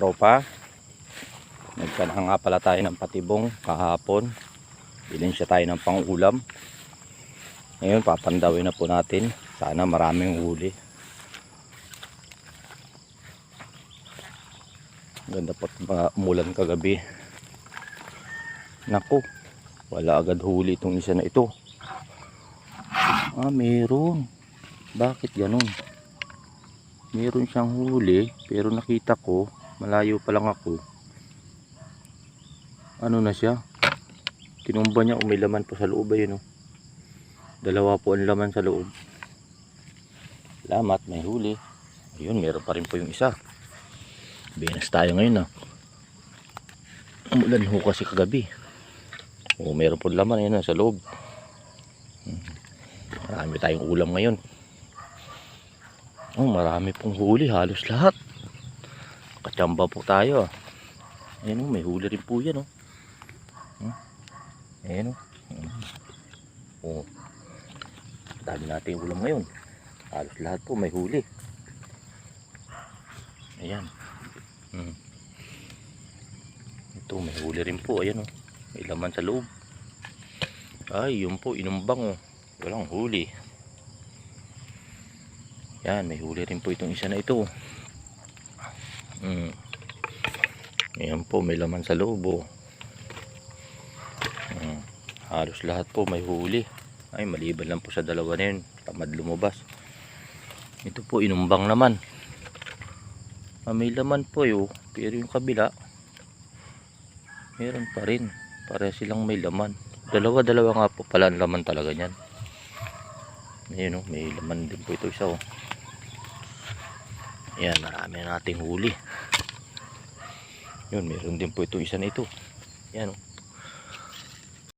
katropa, nagkana nga pala tayo ng patibong kahapon. Bilhin siya tayo ng pang-ulam. Ngayon papandawin na po natin. Sana maraming huli. Ganda po umulan kagabi. Naku, wala agad huli itong isa na ito. Meron. Bakit ganun? Meron siyang huli, pero nakita ko malayo pa lang ako. Ano na siya? Tinumba niya, may laman po sa loob. Ayun, oh. Dalawa po ang laman sa loob. Salamat, may huli. Ayun, meron pa rin po yung isa. Binas tayo ngayon, ah. Umulan ho kasi kagabi. Meron po laman yan sa loob. Marami tayong ulam ngayon. Marami pong huli, halos lahat. Kachamba po tayo, ah. Ayun, may huli rin po yan, oh. Ayun, oh. Dami natin ulam ngayon. Halos lahat po may huli. Ayan. Ito, may huli rin po. Ayan, oh. May laman sa loob. Ay, yun po, inumbang, oh. Walang huli. Yan, may huli rin po itong isa na ito. Ayan po, may laman sa loob, oh. Halos lahat po may huli. Ay, maliban lang po sa dalawa na yun. Tamad lumabas. Ito po, inumbang naman. May laman po yun. Pero yung kabila, meron pa rin. Pare silang may laman. Dalawa nga po pala ang laman talaga niyan. Ayun, oh, may laman din po ito isa, oh. Ayan, marami nating huli. Yun, meron din po itong isa na ito. Ayan, oh.